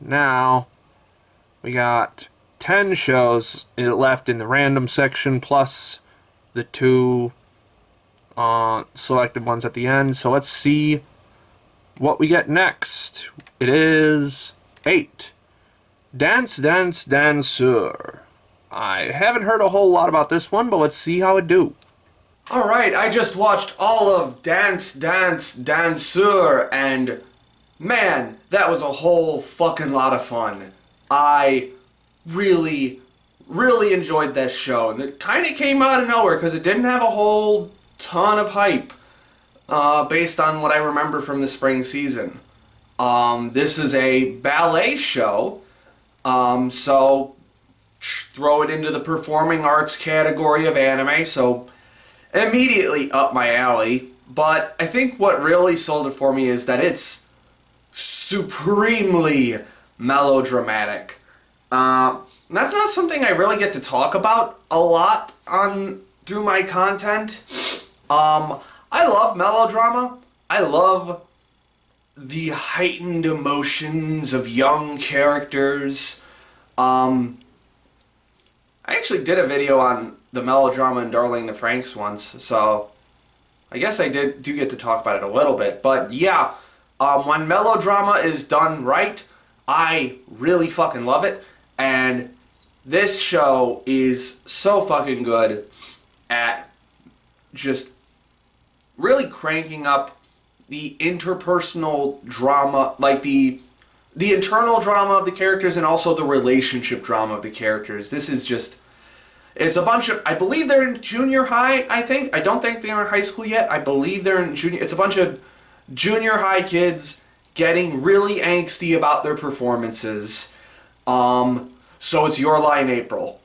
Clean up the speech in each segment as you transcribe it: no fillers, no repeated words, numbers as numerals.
Now, we got 10 shows left in the random section, plus the two selected ones at the end. So let's see what we get next. It is 8. Dance, Dance, Danseur. I haven't heard a whole lot about this one, but let's see how it do. Alright, I just watched all of Dance, Dance, Danseur, and man, that was a whole fucking lot of fun. I really enjoyed this show, and it kind of came out of nowhere because it didn't have a whole ton of hype based on what I remember from the spring season. This is a ballet show, so throw it into the performing arts category of anime, so immediately up my alley. But I think what really sold it for me is that it's supremely melodramatic. That's not something I really get to talk about a lot through my content. I love melodrama. I love the heightened emotions of young characters. I actually did a video on the melodrama in Darling the Franxx once, so I guess I do get to talk about it a little bit. But yeah, when melodrama is done right, I really fucking love it. And this show is so fucking good at just really cranking up the interpersonal drama, like the internal drama of the characters and also the relationship drama of the characters. This is just, it's a bunch of, I believe they're in junior high, I think. I don't think they are in high school yet. I believe they're in junior, it's a bunch of junior high kids getting really angsty about their performances. So it's your line, April.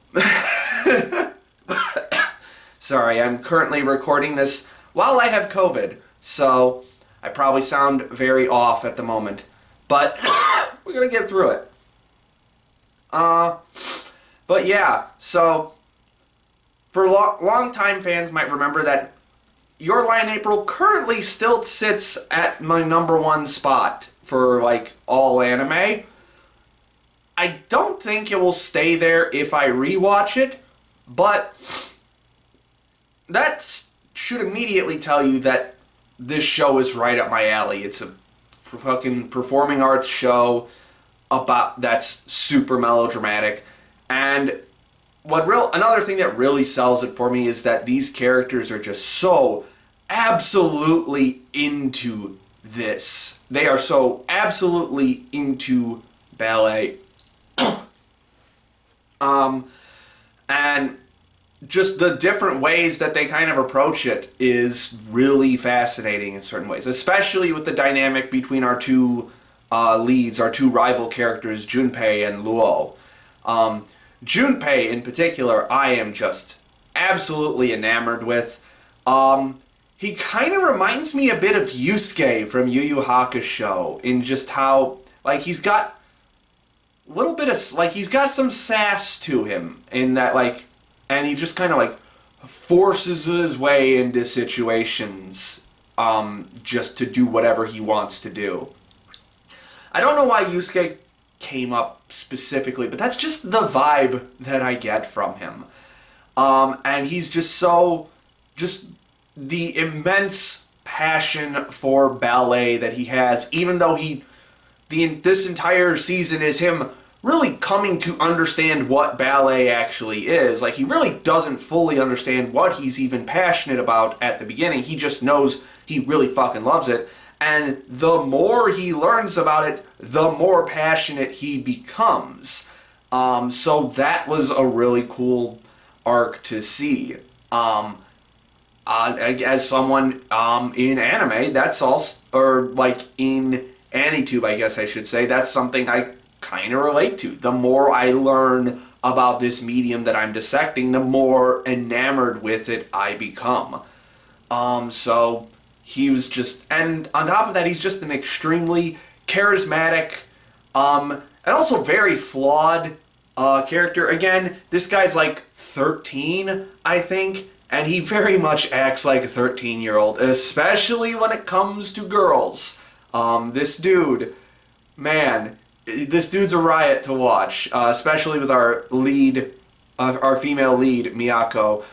Sorry, I'm currently recording this while I have COVID, so I probably sound very off at the moment. But we're gonna get through it. But yeah, so for long-time fans might remember that Your Lie in April currently still sits at my #1 spot for like all anime. I don't think it will stay there if I rewatch it, but that should immediately tell you that this show is right up my alley. It's a fucking performing arts show that's super melodramatic. And another thing that really sells it for me is that these characters are just so absolutely into this. They are so absolutely into ballet. And just the different ways that they kind of approach it is really fascinating in certain ways, especially with the dynamic between our two leads, our two rival characters, Junpei and Luo. Junpei in particular, I am just absolutely enamored with. He kind of reminds me a bit of Yusuke from Yu Yu Hakusho in just how, like, he's got a little bit of, like, he's got some sass to him in that, like, and he just kind of, like, forces his way into situations just to do whatever he wants to do. I don't know why Yusuke came up specifically, but that's just the vibe that I get from him. And he's just the immense passion for ballet that he has, even though this entire season is him really coming to understand what ballet actually is. Like, he really doesn't fully understand what he's even passionate about at the beginning. He just knows he really fucking loves it. And the more he learns about it, the more passionate he becomes. So that was a really cool arc to see. As someone in anime, that's also, or like in Anitube, I guess I should say, that's something I kind of relate to. The more I learn about this medium that I'm dissecting, the more enamored with it I become. So he was just, and on top of that, he's just an extremely charismatic, and also very flawed character. Again, this guy's like 13, I think, and he very much acts like a 13-year-old, especially when it comes to girls. This dude, man, this dude's a riot to watch, especially with our lead, our female lead, Miyako,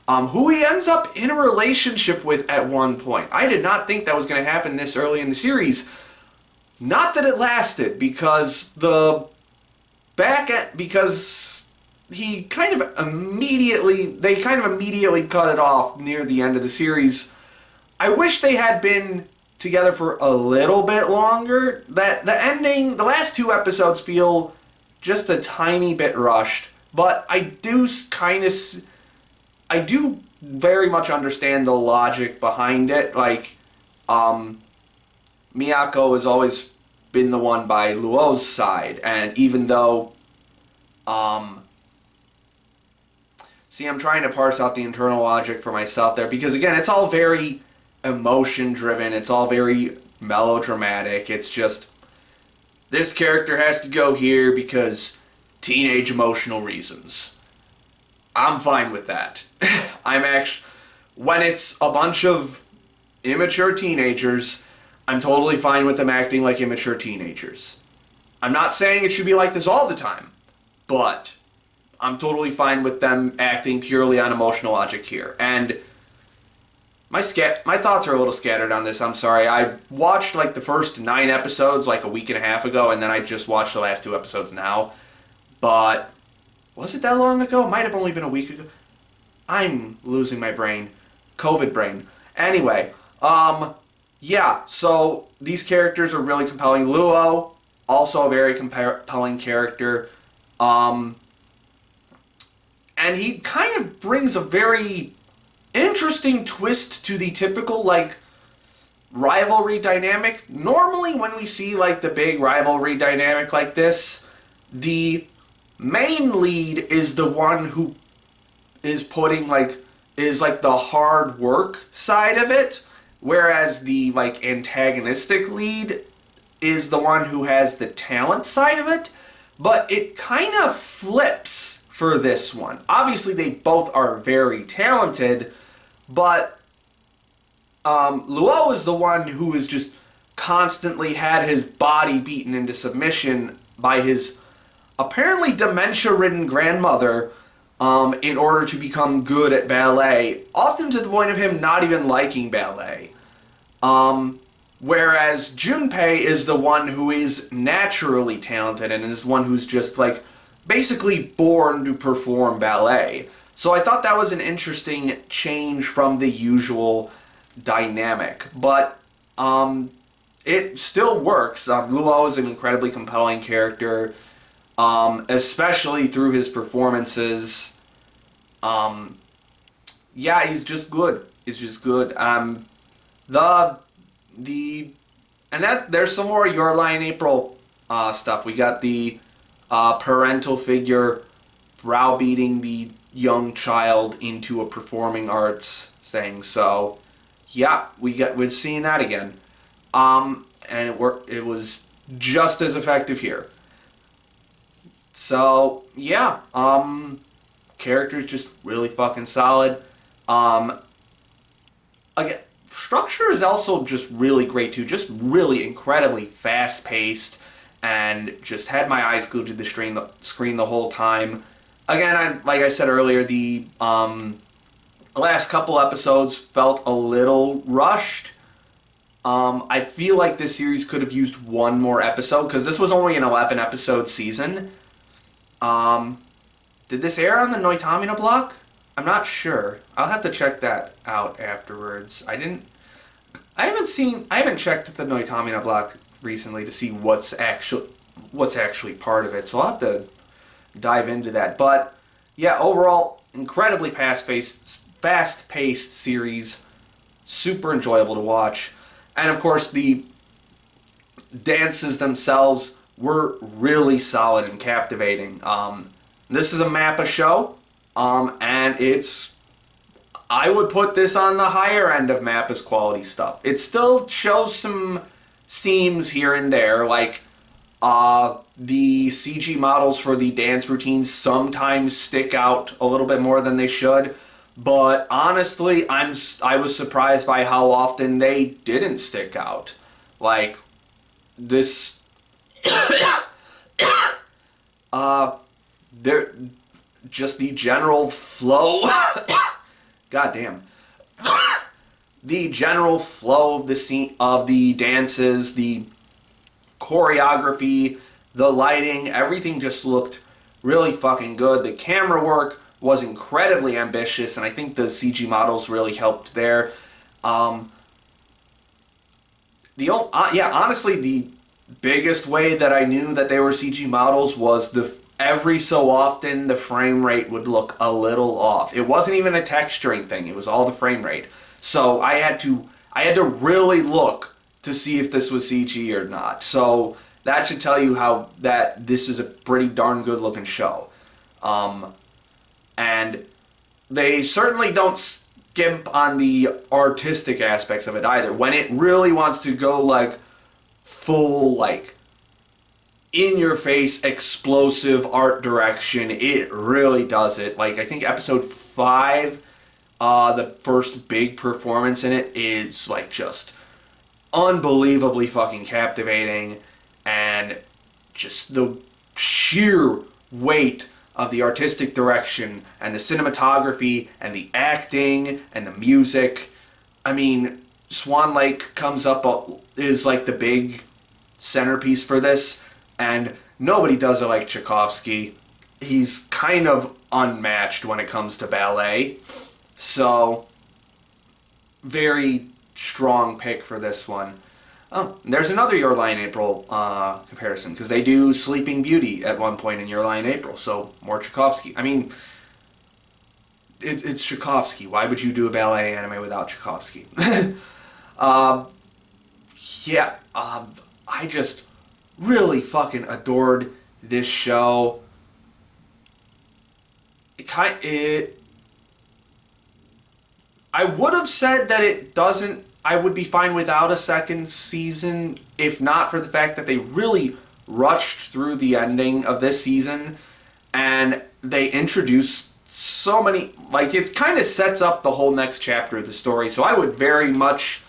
who he ends up in a relationship with at one point. I did not think that was going to happen this early in the series. Not that it lasted, because they kind of immediately cut it off near the end of the series. I wish they had been together for a little bit longer. That the last 2 episodes feel just a tiny bit rushed, but I do very much understand the logic behind it. Like, Miyako has always been the one by Luo's side, and even though, see, I'm trying to parse out the internal logic for myself there, because again, it's all very emotion driven, it's all very melodramatic. It's just, this character has to go here because teenage emotional reasons. I'm fine with that. When it's a bunch of immature teenagers, I'm totally fine with them acting like immature teenagers. I'm not saying it should be like this all the time, but I'm totally fine with them acting purely on emotional logic here. And my thoughts are a little scattered on this. I'm sorry. I watched like the first 9 episodes like a week and a half ago, and then I just watched the last 2 episodes now. But was it that long ago? It might have only been a week ago. I'm losing my brain. COVID brain. Anyway, yeah, so these characters are really compelling. Luo, also a very compelling character. And he kind of brings a very interesting twist to the typical, like, rivalry dynamic. Normally when we see, like, the big rivalry dynamic like this, the main lead is the one who is the hard work side of it, whereas the, like, antagonistic lead is the one who has the talent side of it. But it kind of flips for this one. Obviously, they both are very talented, but Luo is the one who has just constantly had his body beaten into submission by his apparently dementia-ridden grandmother in order to become good at ballet, often to the point of him not even liking ballet. Whereas Junpei is the one who is naturally talented and is one who's just, like, basically born to perform ballet. So I thought that was an interesting change from the usual dynamic. But it still works. Luo is an incredibly compelling character, especially through his performances. Yeah, he's just good. He's just good. There's some more Your Lie April stuff. We got the parental figure browbeating the young child into a performing arts thing. So, yeah, we're seeing that again. And it worked. It was just as effective here. So, yeah, characters just really fucking solid. Again, structure is also just really great too. Just really incredibly fast paced, and just had my eyes glued to the screen the whole time. Again, like I said earlier, the last couple episodes felt a little rushed. I feel like this series could have used one more episode, because this was only an 11-episode season. Did this air on the Noitamina block? I'm not sure. I'll have to check that out afterwards. I haven't checked the Noitamina block recently to see what's actually part of it, so I'll have to dive into that. But yeah, overall, incredibly fast-paced series, super enjoyable to watch, and of course the dances themselves were really solid and captivating. This is a MAPPA show, and I would put this on the higher end of MAPPA's quality stuff. It still shows some seams here and there, like the CG models for the dance routines sometimes stick out a little bit more than they should, but honestly, I was surprised by how often they didn't stick out. Like, this there, just the general flow. Goddamn. The general flow of the scene, of the dances, the choreography, the lighting, everything just looked really fucking good. The camera work was incredibly ambitious, and I think the CG models really helped there. Honestly, the biggest way that I knew that they were CG models was every so often the frame rate would look a little off. It wasn't even a texturing thing; it was all the frame rate. So I had to really look to see if this was CG or not. So that should tell you how that this is a pretty darn good looking show. And they certainly don't skimp on the artistic aspects of it either. When it really wants to go like full like in your face explosive art direction, it really does it. Like I think episode 5, the first big performance in it is like just unbelievably fucking captivating, and just the sheer weight of the artistic direction and the cinematography and the acting and the music. I mean, Swan Lake comes up, is like the big centerpiece for this, and nobody does it like Tchaikovsky. He's kind of unmatched when it comes to ballet. So, very strong pick for this one. Oh, there's another Your Lie in April comparison, because they do Sleeping Beauty at one point in Your Lie in April, so more Tchaikovsky. I mean, it's Tchaikovsky. Why would you do a ballet anime without Tchaikovsky? I just really fucking adored this show. I would have said that it doesn't. I would be fine without a second season if not for the fact that they really rushed through the ending of this season, and they introduced so many, like, it kind of sets up the whole next chapter of the story. So I would very much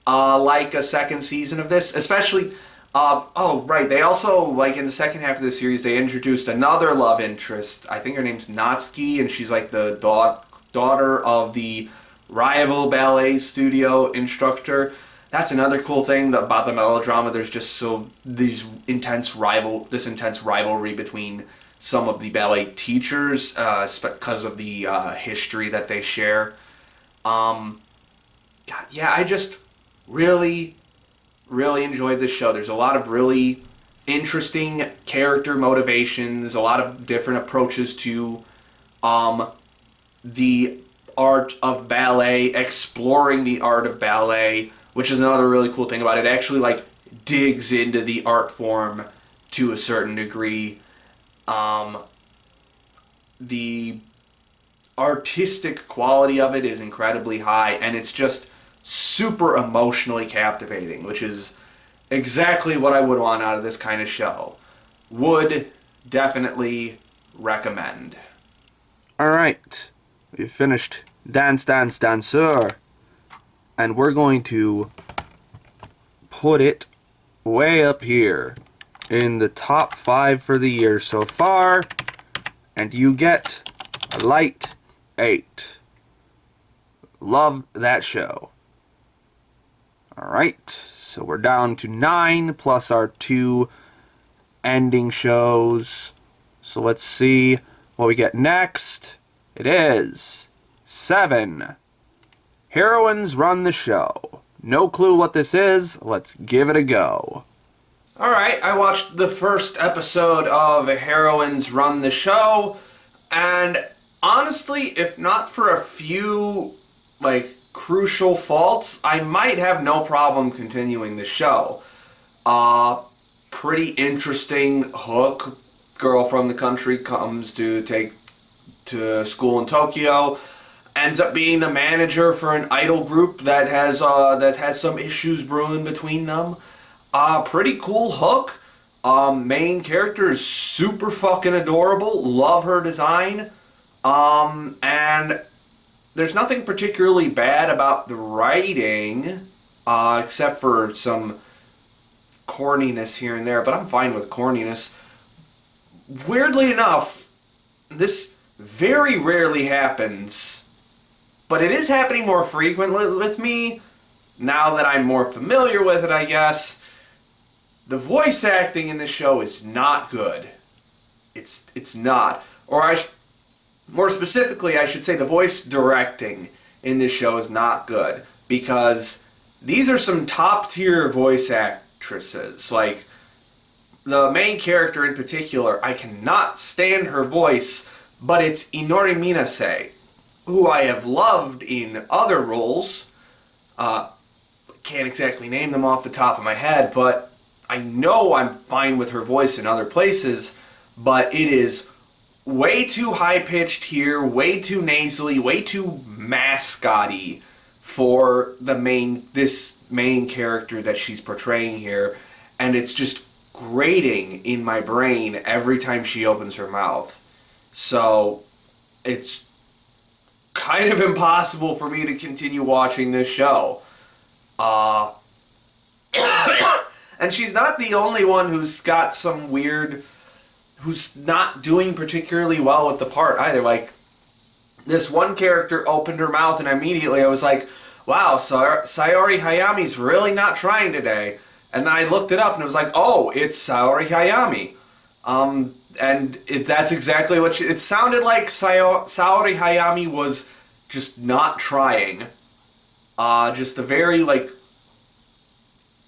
like a second season of this, especially. They also, like, in the second half of the series, they introduced another love interest. I think her name's Natsuki, and she's like the daughter of the rival ballet studio instructor. That's another cool thing about the melodrama. There's just this intense rivalry between some of the ballet teachers because of the history that they share. I just really enjoyed this show. There's a lot of really interesting character motivations, a lot of different approaches to the art of ballet, exploring the art of ballet, which is another really cool thing about it. It actually like digs into the art form to a certain degree. The artistic quality of it is incredibly high, and it's just super emotionally captivating, which is exactly what I would want out of this kind of show. Would definitely recommend. Alright, we finished Danseur, and we're going to put it way up here in the top 5 for the year so far, and you get a light 8. Love that show. Alright, so we're down to 9 plus our 2 ending shows. So let's see what we get next. It is 7. Heroines Run the Show. No clue what this is. Let's give it a go. Alright, I watched the first episode of Heroines Run the Show, and honestly, if not for a few, crucial faults, I might have no problem continuing the show. Pretty interesting hook. Girl from the country comes to school in Tokyo, ends up being the manager for an idol group that has some issues brewing between them. Pretty cool hook. Main character is super fucking adorable. Love her design. And there's nothing particularly bad about the writing, except for some corniness here and there, but I'm fine with corniness. weirdly enough, this very rarely happens, but it is happening more frequently with me now that I'm more familiar with it, I guess. The voice acting in this show is not good. It's not. Or more specifically, I should say the voice directing in this show is not good, because these are some top tier voice actresses. Like, the main character in particular, I cannot stand her voice, but it's Inori Minase, who I have loved in other roles. Can't exactly name them off the top of my head, but I know I'm fine with her voice in other places, but it is way too high-pitched here, way too nasally, way too mascot-y for this main character that she's portraying here, and it's just grating in my brain every time she opens her mouth. So it's kind of impossible for me to continue watching this show. And she's not the only one who's got some who's not doing particularly well with the part either. Like, this one character opened her mouth and immediately I was like, wow, Sayori Hayami's really not trying today. And then I looked it up and it was like, oh, it's Sayori Hayami. That's exactly what it sounded like. Sayori Hayami was just not trying. Just a very, like,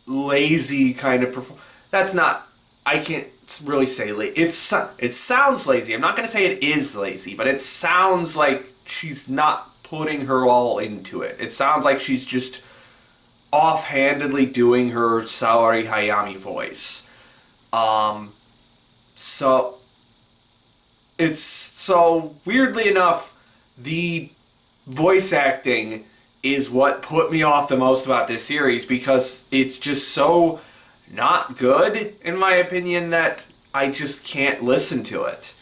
lazy kind of That's not, I can't really say it sounds lazy. I'm not going to say it is lazy, but it sounds like she's not putting her all into it. It sounds like she's just offhandedly doing her Sayori Hayami voice. So weirdly enough, the voice acting is what put me off the most about this series, because it's just so not good, in my opinion, that I just can't listen to it.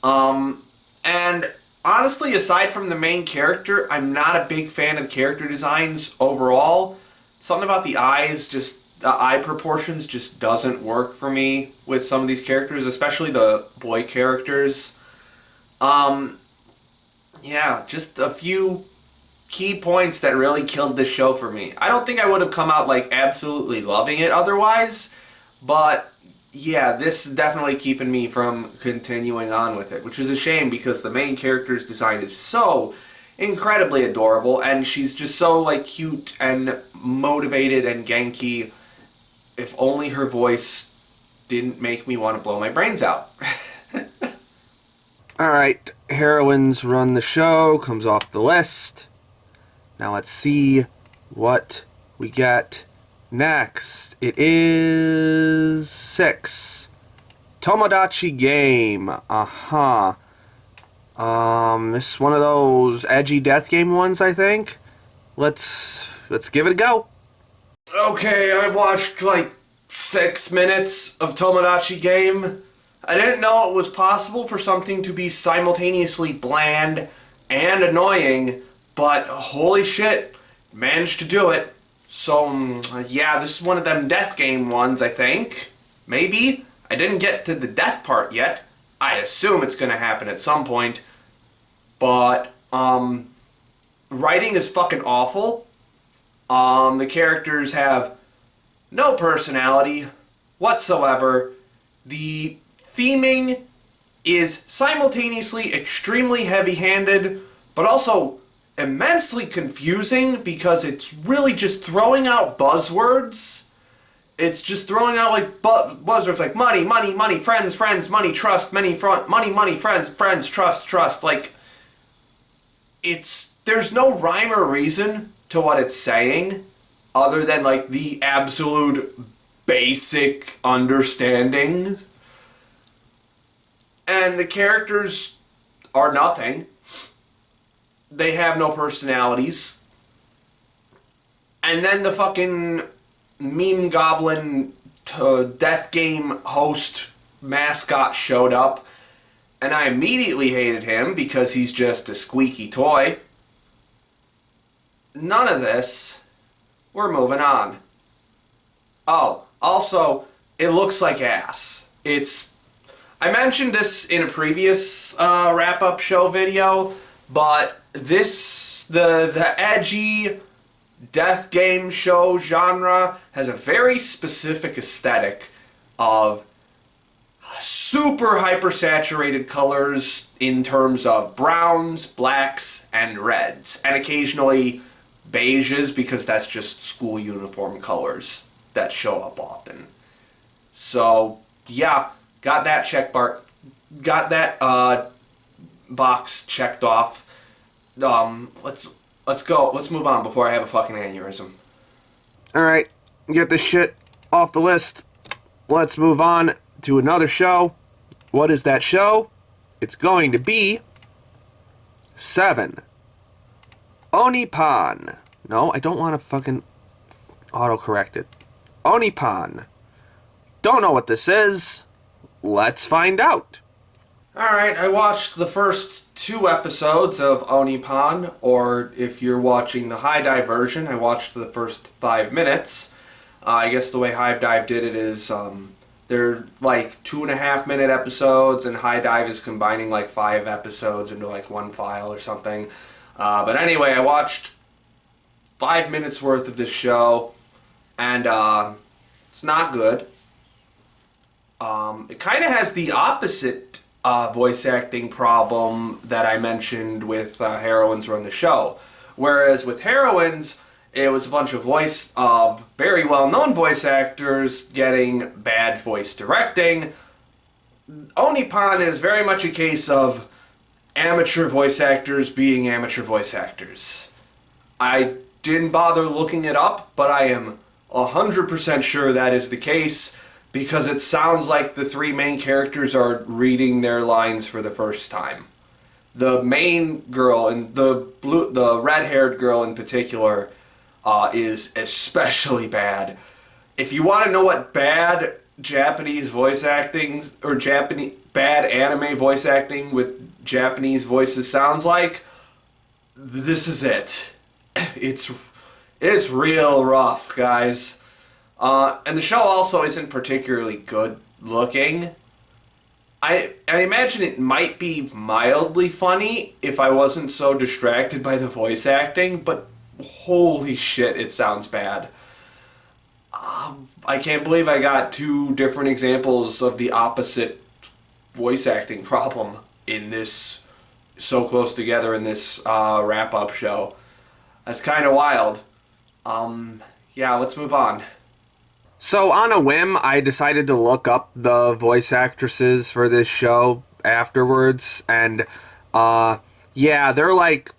And honestly, aside from the main character, I'm not a big fan of character designs overall. Something about the eyes, just the eye proportions just doesn't work for me with some of these characters, especially the boy characters. Yeah, just a few key points that really killed this show for me. I don't think I would have come out like absolutely loving it otherwise, but yeah, this is definitely keeping me from continuing on with it, which is a shame because the main character's design is so incredibly adorable and she's just so like cute and motivated and Genki. If only her voice didn't make me want to blow my brains out. Alright, Heroines Run the Show comes off the list. Now let's see what we get next. It is 6. Tomodachi Game. This is one of those edgy death game ones, I think. Let's give it a go. Okay, I watched like 6 minutes of Tomodachi Game. I didn't know it was possible for something to be simultaneously bland and annoying, but holy shit, managed to do it. So, yeah, this is one of them death game ones, I think. Maybe. I didn't get to the death part yet. I assume it's gonna happen at some point. But, writing is fucking awful. The characters have no personality whatsoever. The theming is simultaneously extremely heavy-handed, but also immensely confusing because it's really just throwing out buzzwords. It's just throwing out like buzzwords like money, money, money, friends, friends, money, trust, money, money, friends, friends, trust, trust. Like, there's no rhyme or reason to what it's saying other than like the absolute basic understanding. And the characters are nothing. They have no personalities. And then the fucking meme goblin death game host mascot showed up. And I immediately hated him because he's just a squeaky toy. None of this. We're moving on. Oh, also, it looks like ass. I mentioned this in a previous wrap-up show video, but the edgy death game show genre has a very specific aesthetic of super hyper-saturated colors in terms of browns, blacks, and reds, and occasionally beiges, because that's just school uniform colors that show up often. So, yeah, got that box checked off. Let's go. Let's move on before I have a fucking aneurysm. Alright, get this shit off the list. Let's move on to another show. What is that show? It's going to be 7. Onipan. No, I don't want to fucking autocorrect it. Onipan. Don't know what this is. Let's find out. Alright, I watched the first 2 episodes of Onipan, or if you're watching the High Dive version, I watched the first 5 minutes. I guess the way High Dive did it is, they're like 2.5-minute episodes, and High Dive is combining like 5 episodes into like one file or something. But anyway, I watched 5 minutes worth of this show, and it's not good. It kind of has the opposite voice acting problem that I mentioned with Heroines Run the Show. Whereas with Heroines, it was a bunch of very well-known voice actors getting bad voice directing. Onipan is very much a case of amateur voice actors being amateur voice actors. I didn't bother looking it up, but I am 100% sure that is the case, because it sounds like the 3 main characters are reading their lines for the first time. The main girl, and the red-haired girl in particular, is especially bad. If you want to know what bad Japanese voice acting, or bad anime voice acting with Japanese voices sounds like, this is it. It's real rough, guys. And the show also isn't particularly good looking. I imagine it might be mildly funny if I wasn't so distracted by the voice acting, but holy shit, it sounds bad. I can't believe I got 2 different examples of the opposite voice acting problem in this, so close together in this wrap-up show. That's kind of wild. Yeah, let's move on. So on a whim, I decided to look up the voice actresses for this show afterwards, and yeah, they're like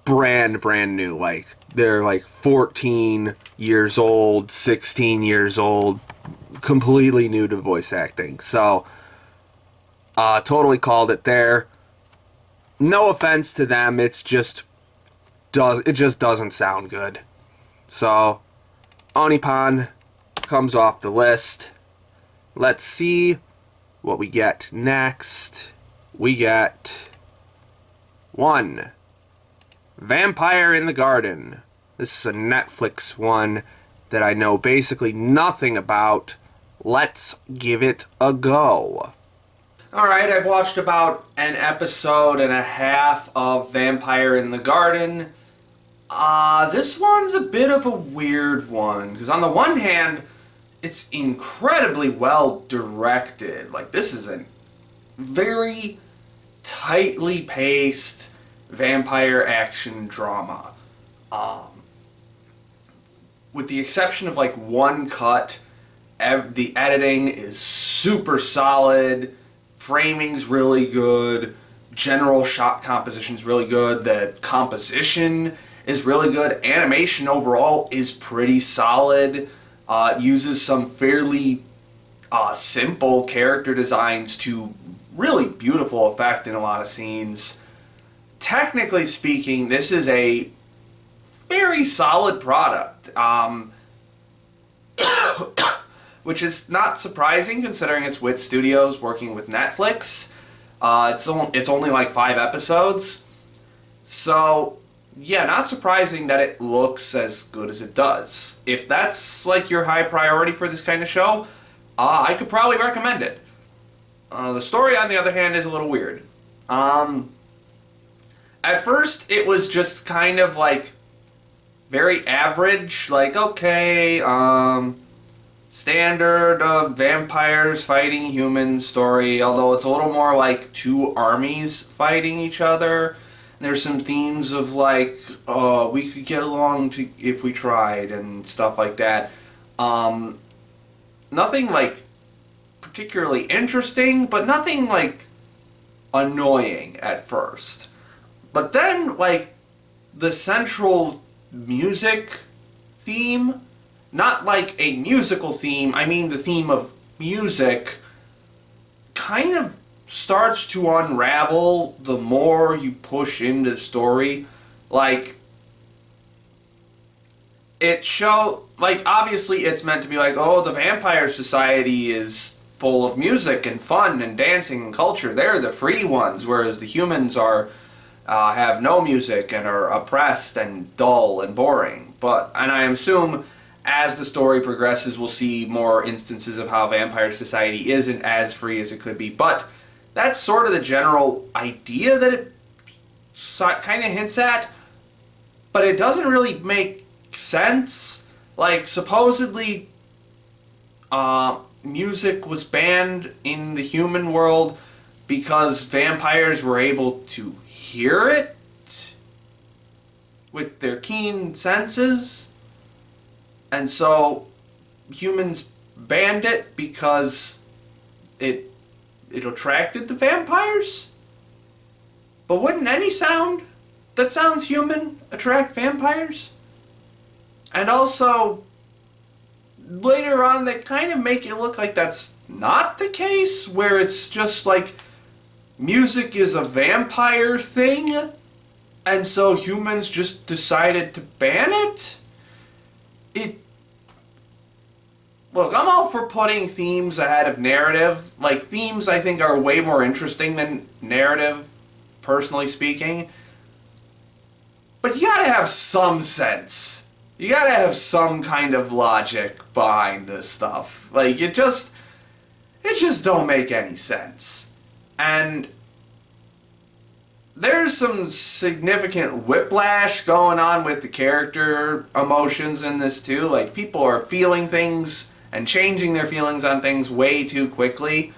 brand new. Like, they're like 14 years old, 16 years old, completely new to voice acting. So totally called it there. No offense to them, it just doesn't sound good. So Onipan comes off the list. Let's see what we get next. We get 1. Vampire in the Garden. This is a Netflix one that I know basically nothing about. Let's give it a go. Alright, I've watched about an episode and a half of Vampire in the Garden. This one's a bit of a weird one, because on the one hand, it's incredibly well directed. Like, this is a very tightly paced vampire action drama. With the exception of like one cut, the editing is super solid, framing's really good, general shot composition's really good, the composition is really good, animation overall is pretty solid. It uses some fairly simple character designs to really beautiful effect in a lot of scenes. Technically speaking, this is a very solid product, which is not surprising considering it's with studios working with Netflix. It's only like 5 episodes, so yeah, not surprising that it looks as good as it does. If that's like your high priority for this kind of show, I could probably recommend it. The story, on the other hand, is a little weird. At first, it was just kind of like very average, like, okay, standard vampires fighting humans story, although it's a little more like two armies fighting each other. There's some themes of like, we could get along if we tried and stuff like that. Nothing like particularly interesting, but nothing like annoying at first. But then, like, the central music theme, not like a musical theme, I mean the theme of music, kind of starts to unravel the more you push into the story. Like, obviously it's meant to be like, oh, the vampire society is full of music and fun and dancing and culture. They're the free ones, whereas the humans have no music and are oppressed and dull and boring. And I assume as the story progresses, we'll see more instances of how vampire society isn't as free as it could be. But that's sort of the general idea that it kind of hints at, but it doesn't really make sense. Like, supposedly, music was banned in the human world because vampires were able to hear it with their keen senses, and so humans banned it because it attracted the vampires. But wouldn't any sound that sounds human attract vampires? And also, later on, they kind of make it look like that's not the case, where it's just like music is a vampire thing, and so humans just decided to ban it? Look, I'm all for putting themes ahead of narrative. Like, themes, I think, are way more interesting than narrative, personally speaking. But you gotta have some sense. You gotta have some kind of logic behind this stuff. Like, it just don't make any sense. And there's some significant whiplash going on with the character emotions in this too. Like, people are feeling things and changing their feelings on things way too quickly.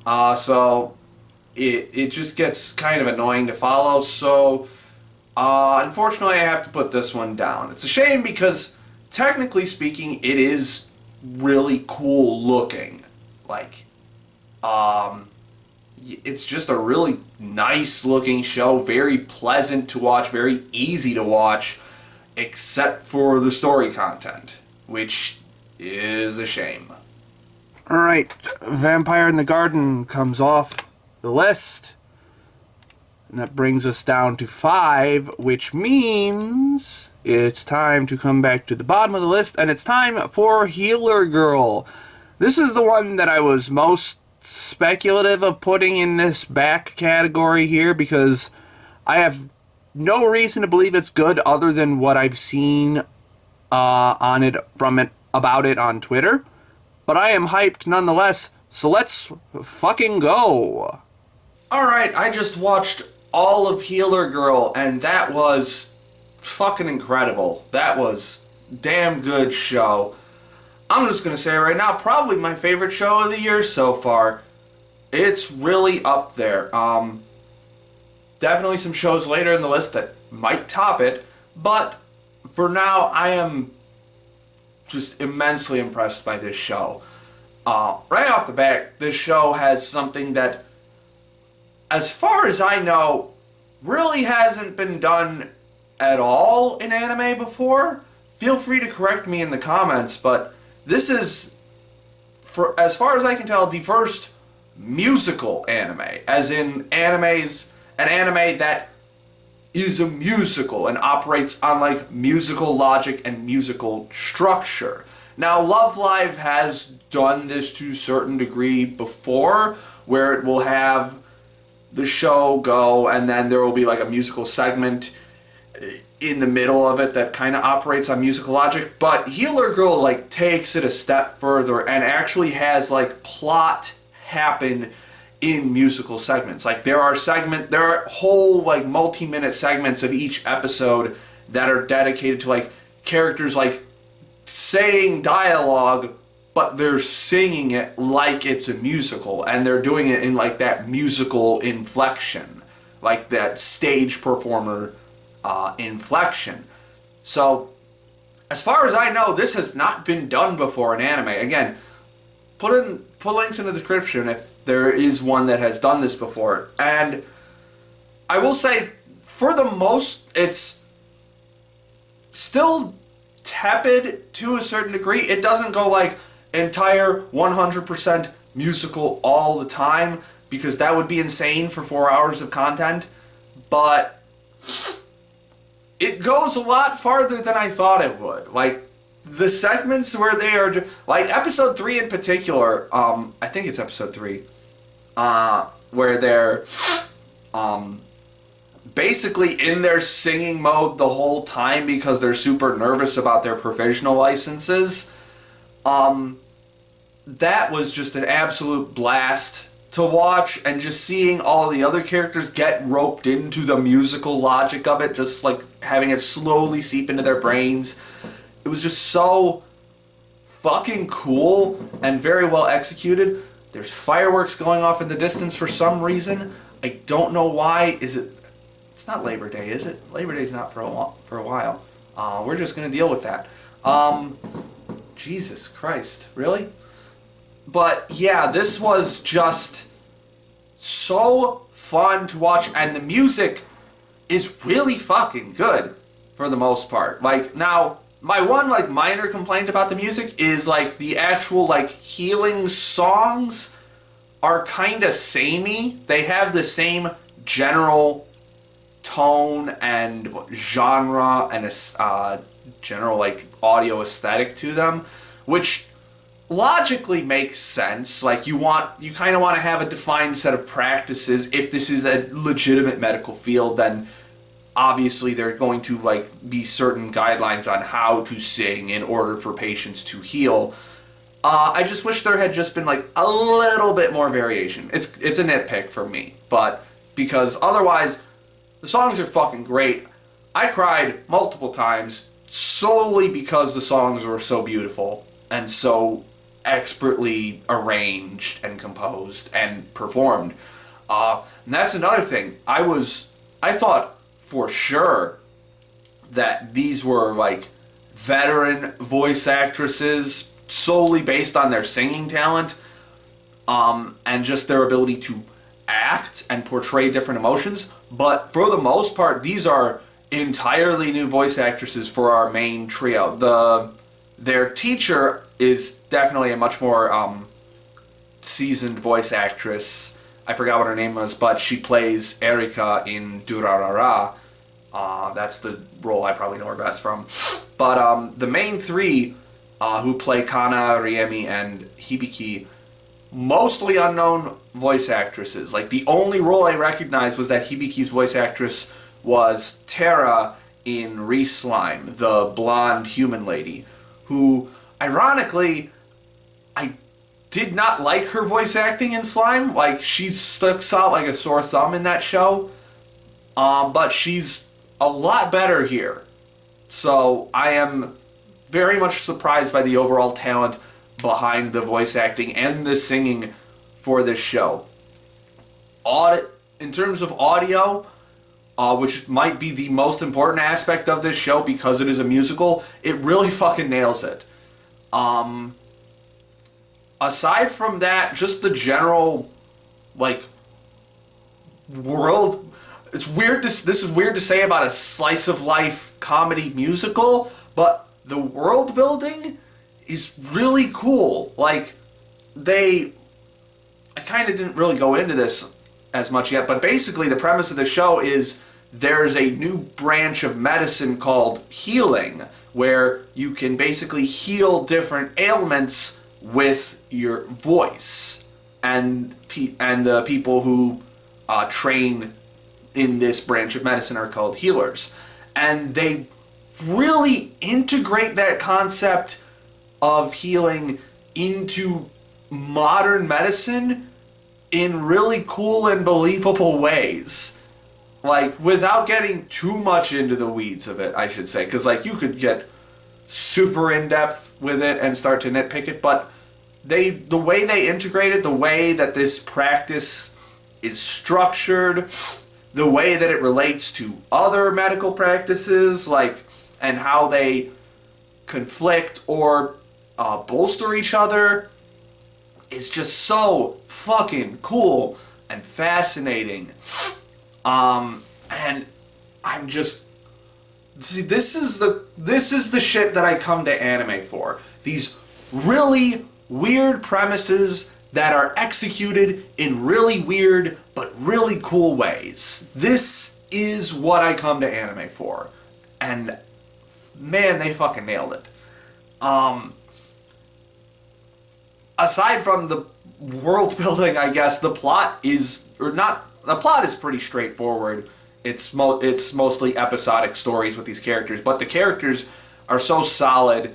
So it just gets kind of annoying to follow. So unfortunately, I have to put this one down. It's a shame because, technically speaking, it is really cool looking. Like, it's just a really nice looking show, very pleasant to watch, very easy to watch, except for the story content, which is a shame. Alright, Vampire in the Garden comes off the list. And that brings us down to 5, which means it's time to come back to the bottom of the list, and it's time for Healer Girl. This is the one that I was most speculative of putting in this back category here, because I have no reason to believe it's good other than what I've seen about it on Twitter. But I am hyped nonetheless, so let's fucking go. Alright, I just watched all of Healer Girl, and that was fucking incredible. That was damn good show. I'm just gonna say right now, probably my favorite show of the year so far. It's really up there. Definitely some shows later in the list that might top it, but for now, I am just immensely impressed by this show. Right off the bat, this show has something that, as far as I know, really hasn't been done at all in anime before. Feel free to correct me in the comments, but this is, as far as I can tell, the first musical anime. As in, an anime that is a musical and operates on like musical logic and musical structure. Now, Love Live has done this to a certain degree before, where it will have the show go and then there will be like a musical segment in the middle of it that kind of operates on musical logic, but Healer Girl like takes it a step further and actually has like plot happen in musical segments. Like there are whole like multi-minute segments of each episode that are dedicated to like characters like saying dialogue, but they're singing it like it's a musical, and they're doing it in like that musical inflection, like that stage performer inflection. So, as far as I know, this has not been done before in anime. Again, put links in the description if there is one that has done this before. And I will say, for the most, it's still tepid to a certain degree. It doesn't go like entire 100% musical all the time, because that would be insane for 4 hours of content. But it goes a lot farther than I thought it would. Like, the segments where they are, like episode 3 in particular, I think it's episode 3, where they're basically in their singing mode the whole time because they're super nervous about their provisional licenses. That was just an absolute blast to watch, and just seeing all the other characters get roped into the musical logic of it, just like having it slowly seep into their brains. It was just so fucking cool and very well executed. There's fireworks going off in the distance for some reason. I don't know why. It's not Labor Day, is it? Labor Day's not for a while. We're just gonna deal with that. Jesus Christ, really? But yeah, this was just so fun to watch, and the music is really fucking good for the most part. Like, now, my one like minor complaint about the music is like the actual like healing songs are kind of samey. They have the same general tone and genre and general like audio aesthetic to them, which logically makes sense. Like, you kind of want to have a defined set of practices. If this is a legitimate medical field, then obviously there are going to like be certain guidelines on how to sing in order for patients to heal. I just wish there had just been like a little bit more variation. It's a nitpick for me, but because otherwise the songs are fucking great. I cried multiple times solely because the songs were so beautiful and so expertly arranged and composed and performed. And that's another thing. I thought for sure that these were like veteran voice actresses solely based on their singing talent, and just their ability to act and portray different emotions. But for the most part, these are entirely new voice actresses for our main trio. Their teacher is definitely a much more seasoned voice actress. I forgot what her name was, but she plays Erika in Durarara. That's the role I probably know her best from. But the main three, who play Kana, Riemi, and Hibiki, mostly unknown voice actresses. Like, the only role I recognized was that Hibiki's voice actress was Terra in Re-Slime, the blonde human lady, who, ironically, I did not like her voice acting in Slime. Like, she sticks out like a sore thumb in that show. But she's a lot better here. So I am very much surprised by the overall talent behind the voice acting and the singing for this show. In terms of audio, which might be the most important aspect of this show because it is a musical, it really fucking nails it. Aside from that, just the general, like, world. This is weird to say about a slice of life comedy musical, but the world building is really cool. Like, I kind of didn't really go into this as much yet, but basically the premise of the show is there's a new branch of medicine called healing, where you can basically heal different ailments with your voice. And the people who train in this branch of medicine are called healers. And they really integrate that concept of healing into modern medicine in really cool and believable ways. Like, without getting too much into the weeds of it, I should say. Because, like, you could get super in-depth with it and start to nitpick it. But the way they integrate it, the way that this practice is structured, the way that it relates to other medical practices, like, and how they conflict or bolster each other, is just so fucking cool and fascinating. And I'm just, see, this is the shit that I come to anime for. These really weird premises that are executed in really weird but really cool ways. This is what I come to anime for. And man, they fucking nailed it. Aside from the world building, I guess the plot is pretty straightforward. It's mostly episodic stories with these characters, but the characters are so solid.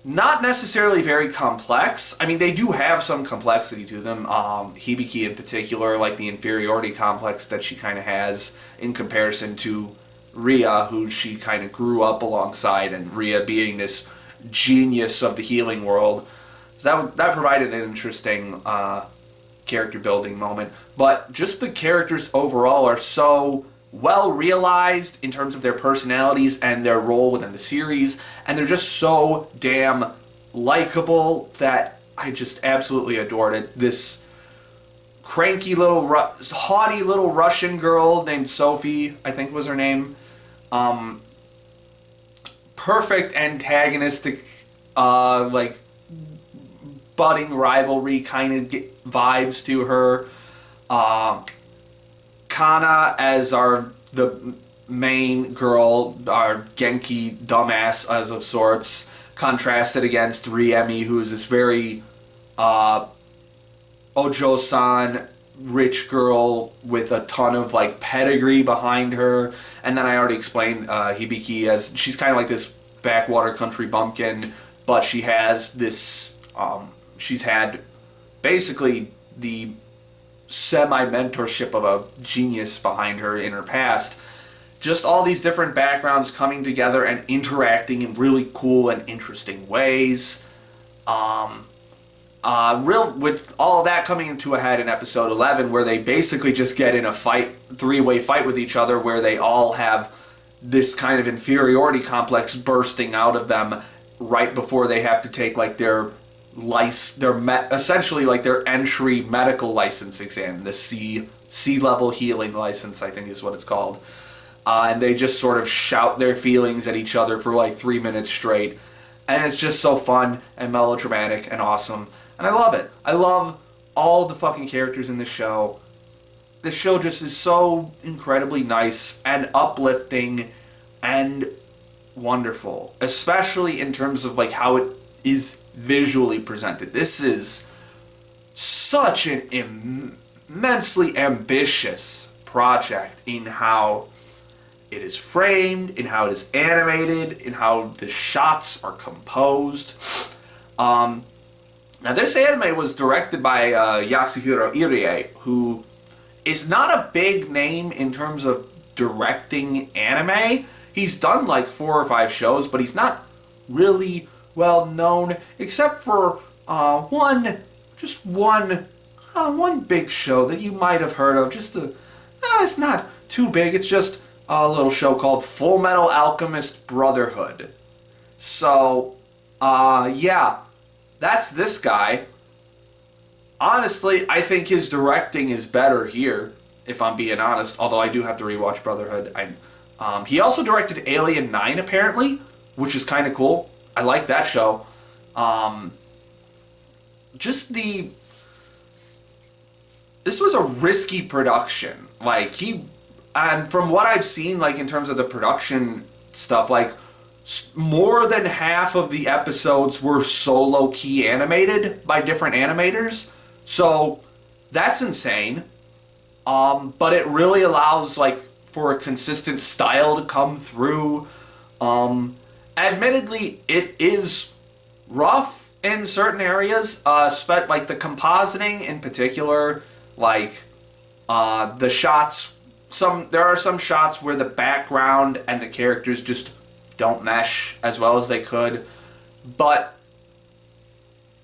Not necessarily very complex. I mean, they do have some complexity to them. Hibiki in particular, like the inferiority complex that she kind of has in comparison to Ria, who she kind of grew up alongside, and Ria being this genius of the healing world. So that provided an interesting character building moment. But just the characters overall are so well realized in terms of their personalities and their role within the series, and they're just so damn likable that I just absolutely adored it. This cranky little, haughty little Russian girl named Sophie, I think was her name. Perfect antagonistic, like, budding rivalry kind of vibes to her. Kana as the main girl, our Genki dumbass as of sorts, contrasted against Riemi, who is this very Ojo-san rich girl with a ton of like pedigree behind her. And then I already explained Hibiki as she's kind of like this backwater country bumpkin, but she has this she's had basically the semi-mentorship of a genius behind her in her past. Just all these different backgrounds coming together and interacting in really cool and interesting ways. With all of that coming into a head in episode 11, where they basically just get in a three-way fight with each other, where they all have this kind of inferiority complex bursting out of them right before they have to take like essentially like their entry medical license exam, the C-level healing license, I think is what it's called. And they just sort of shout their feelings at each other for like 3 minutes straight. And it's just so fun and melodramatic and awesome. And I love it. I love all the fucking characters in this show. This show just is so incredibly nice and uplifting and wonderful. Especially in terms of like how it is visually presented. This is such an immensely ambitious project in how it is framed, in how it is animated, in how the shots are composed. Now this anime was directed by Yasuhiro Irie, who is not a big name in terms of directing anime. He's done like 4 or 5 shows, but he's not really well known, except for one big show that you might have heard of. It's not too big. It's just a little show called Full Metal Alchemist Brotherhood. So, yeah, that's this guy. Honestly, I think his directing is better here, if I'm being honest, although I do have to rewatch Brotherhood. He also directed Alien 9, apparently, which is kind of cool. I like that show. This was a risky production. Like, and from what I've seen, like, in terms of the production stuff, like, more than half of the episodes were solo key animated by different animators. So, that's insane. But it really allows, like, for a consistent style to come through. Admittedly, it is rough in certain areas, like the compositing in particular, like the shots. There are some shots where the background and the characters just don't mesh as well as they could, but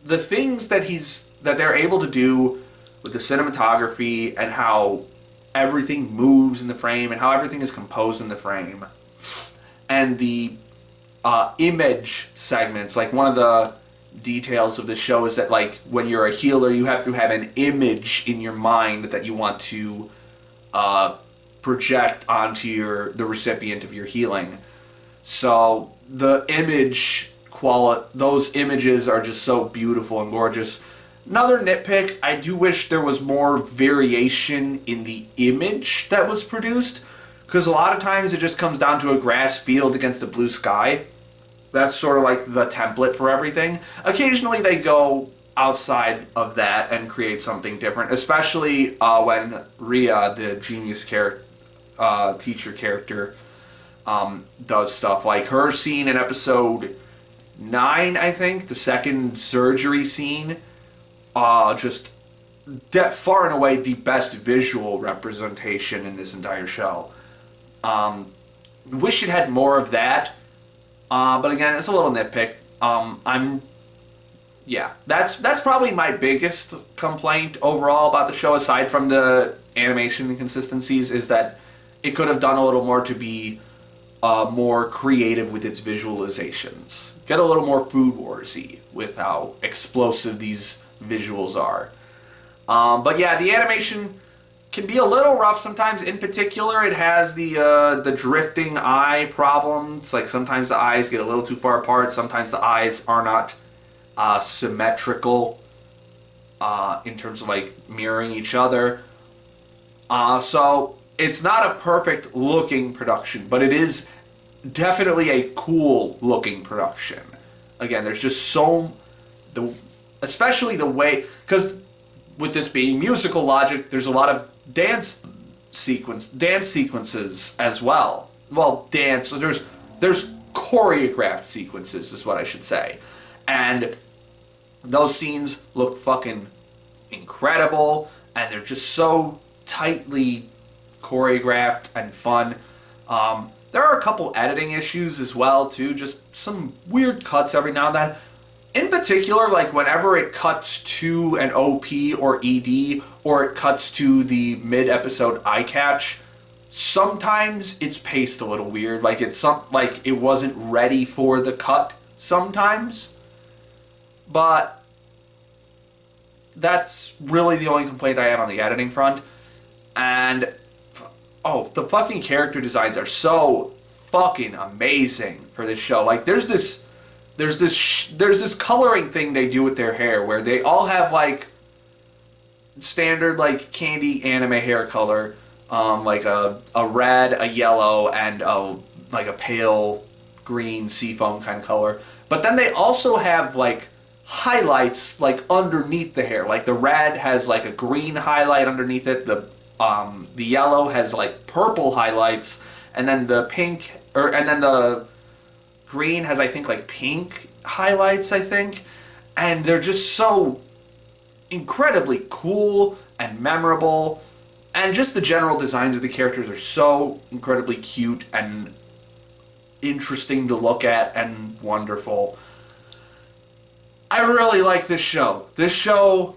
the things that they're able to do with the cinematography and how everything moves in the frame and how everything is composed in the frame, and the image segments, like one of the details of the show is that, like, when you're a healer, you have to have an image in your mind that you want to project onto the recipient of your healing. So the those images are just so beautiful and gorgeous. Another nitpick, I do wish there was more variation in the image that was produced, because a lot of times it just comes down to a grass field against a blue sky. That's sort of like the template for everything. Occasionally they go outside of that and create something different, especially when Ria, the genius teacher character, does stuff. Like her scene in episode 9, I think, the second surgery scene, just far and away the best visual representation in this entire show. Wish it had more of that, but again, it's a little nitpick. That's probably my biggest complaint overall about the show, aside from the animation inconsistencies, is that it could have done a little more to be more creative with its visualizations. Get a little more Food Wars-y with how explosive these visuals are. But yeah, the animation can be a little rough sometimes. In particular, it has the drifting eye problem. It's like sometimes the eyes get a little too far apart. Sometimes the eyes are not symmetrical in terms of like mirroring each other. So it's not a perfect looking production, but it is definitely a cool looking production. Again, there's just especially the way, because with this being musical logic, there's a lot of dance sequences as well. Well, so there's choreographed sequences is what I should say. And those scenes look fucking incredible, and they're just so tightly choreographed and fun. There are a couple editing issues as well too, just some weird cuts every now and then. In particular, like whenever it cuts to an OP or ED, or it cuts to the mid-episode eye catch, sometimes it's paced a little weird. Like like it wasn't ready for the cut sometimes. But that's really the only complaint I have on the editing front. And the fucking character designs are so fucking amazing for this show. Like there's this coloring thing they do with their hair where they all have like standard like candy anime hair color, like a red, a yellow, and like a pale green seafoam kind of color. But then they also have like highlights like underneath the hair. Like the red has like a green highlight underneath it. The yellow has like purple highlights, and then the green has, I think, like pink highlights, I think. And they're just so incredibly cool and memorable. And just the general designs of the characters are so incredibly cute and interesting to look at and wonderful. I really like this show. This show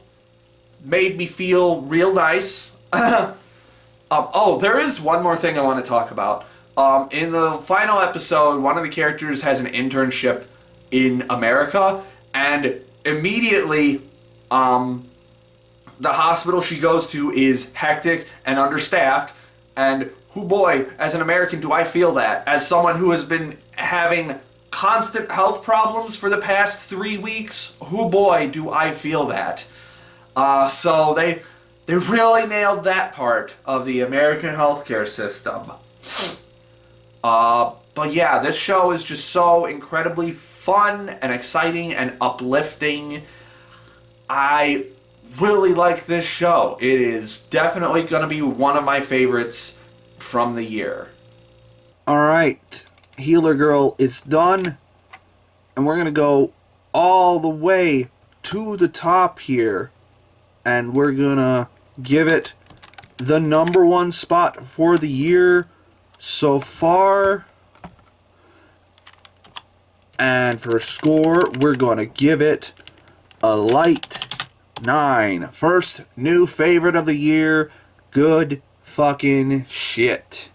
made me feel real nice. There is one more thing I want to talk about. In the final episode, one of the characters has an internship in America, and immediately, the hospital she goes to is hectic and understaffed, and boy, as an American, do I feel that. As someone who has been having constant health problems for the past 3 weeks, boy, do I feel that. So they really nailed that part of the American healthcare system. But yeah, this show is just so incredibly fun and exciting and uplifting. I really like this show. It is definitely going to be one of my favorites from the year. Alright, Healer Girl is done. And we're going to go all the way to the top here. And we're going to give it the number one spot for the year so far. And for score, we're going to give it a light 9. First new favorite of the year. Good fucking shit.